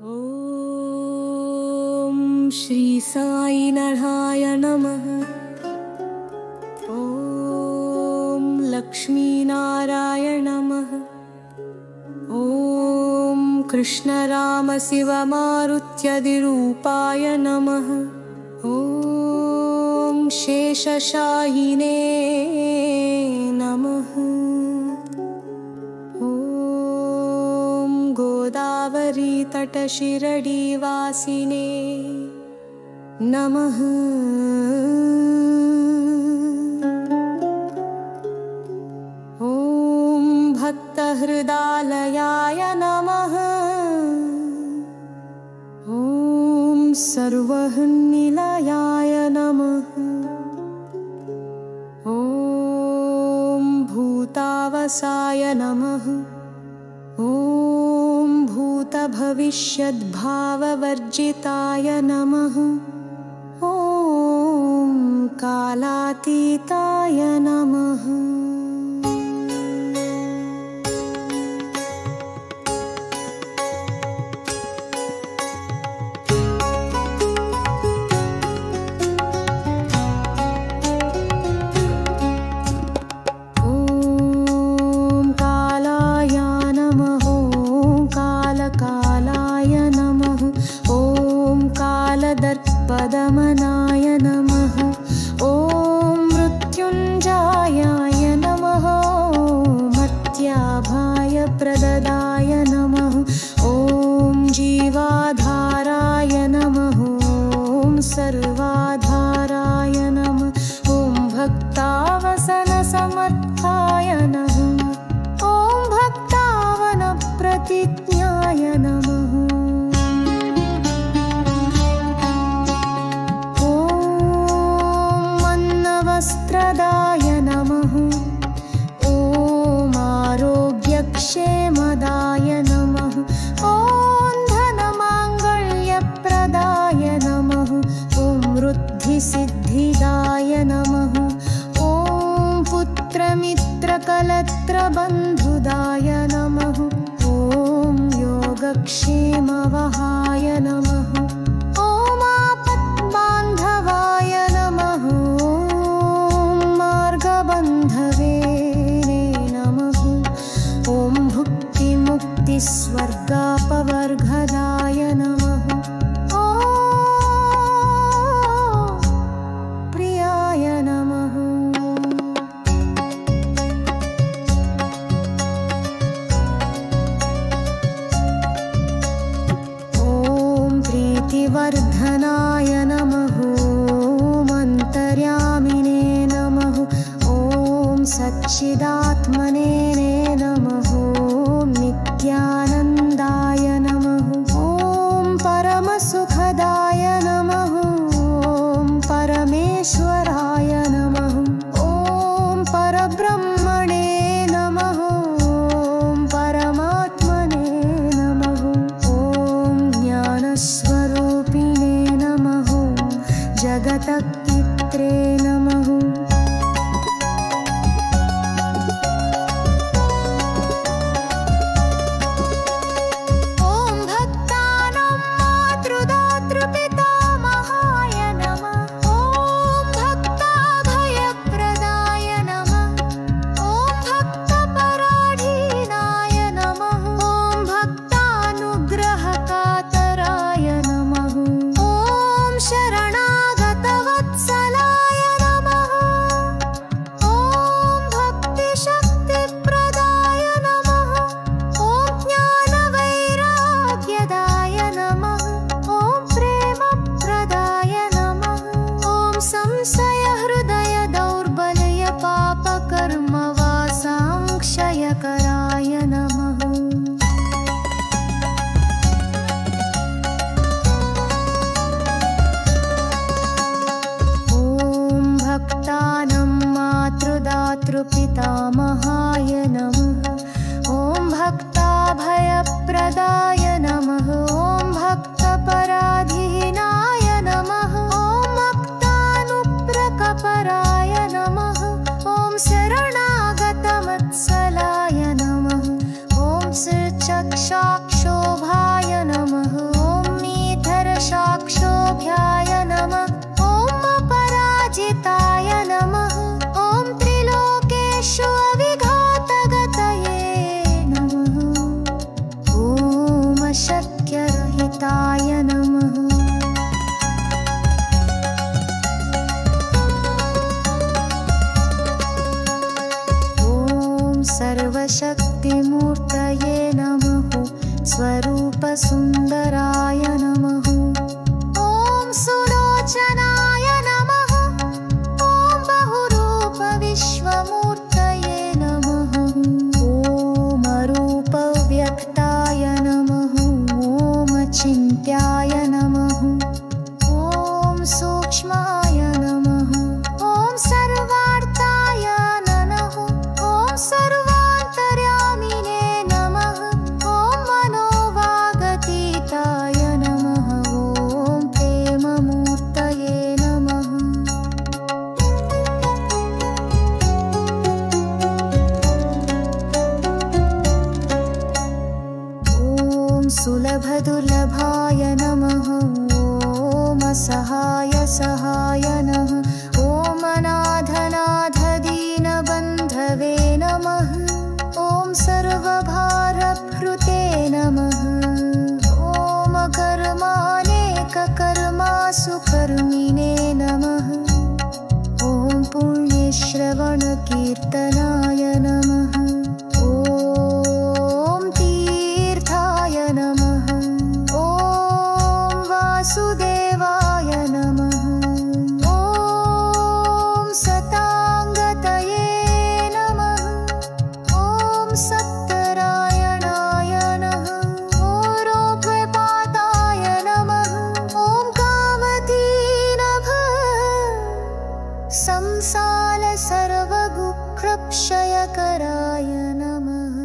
ॐ श्री साई नारायण नमः। ॐ लक्ष्मी नारायण नमः। ॐ कृष्ण राम शिव मारुत्यदिरूपाय नमः। ॐ शेषशायिने नमः। गोदावरी तटशिरडीवासिने नमः। ॐ भक्तहृदालयाय नमः। ॐ सर्वहन्निलयाय नमः। ॐ भूतावसाय नमः। ॐ भूतभविष्यद्भाववर्जिताय नमः। ॐ कालातीताय नमः। पदमनाय नमः। ॐ मृत्युञ्जयाय नमः। मर्त्याभाय प्रददाय नमः। ॐ जीवाधाराय नमः। ॐ सर्वाधाराय नमः। ॐ भक्तावसनसमर्थाय नमः। ॐ भक्तावनप्रतिज्ञाय नमः। वस्त्रदाय नमः। ॐ आरोग्यक्षेमदाय नमः। ॐ धनमाङ्गल्यप्रदाय नमः। ॐ वृद्धिसिद्धिदाय नमः। ॐ पुत्रमित्रकलत्रबन्धुदाय नमः। ॐ योगक्षेमवहाय नमः। ॐ आपद्बान्धवाय नमः। बन्धवे नमः। ॐ भुक्तिमुक्तिस्वर्गापवर्गदाय नमः। ॐ प्रियाय नमः। ॐ प्रीतिवर्धनाय नमः। ॐ अन्तर्यामिने नमः। सच्चिदात्मने नमः। ॐ नित्यानन्दाय नमः। ॐ परमसुखदाय नमः। ॐ परमेश्वराय नमः। ॐ परब्रह्मणे नमः। ॐ परमात्मने नमः। ॐ ज्ञानस्वरूपिणे नमः। जगत्पित्रे नमः। कराय नमः। ॐ भक्तानां मातृदातृपितामहाय नमः। ॐ भक्ताभयप्रदाय नमः। ॐ भक्तपराधीनाय नमः। ॐ भक्तानुग्रहपराय नमः। ॐ शरणागतवत्सलाय नमः। सर्वशक्तिमूर्तये नमः स्वरूपसुन्दराय नमः ॐ सुलोचनाय नमः ॐ बहुरूपविश्वमूर्तये नमः ॐ अरूपव्यक्ताय नमः ॐ अचिन्त्याय नमः ॐ सूक्ष्माय नमः ॐ सर्वार्थाय नमः ॐ सर्वान्तर्यामिने नमः ॐ मनोवागतीताय नमः ॐ प्रेममूर्तये नमः ॐ सुलभदुर्लभाय नमः ॐ असहाय सहाय नमः ॐ अनाथनाथदीनबन्धवे नमः ॐ सर्वभारभृते नमः ॐ अकर्मानेककर्मासु कर्मिणे नमः ॐ पुण्यश्रवणकीर्तनाय नमः ॐ तीर्थाय नमः ॐ वासुदेवाय नमः ॐ सताङ्गतये नमः ॐ सत्तरायणाय नमः ॐ रोगपाताय नमः ॐ कामधीनभ संसार सर्वगुक्षयकराय नमः।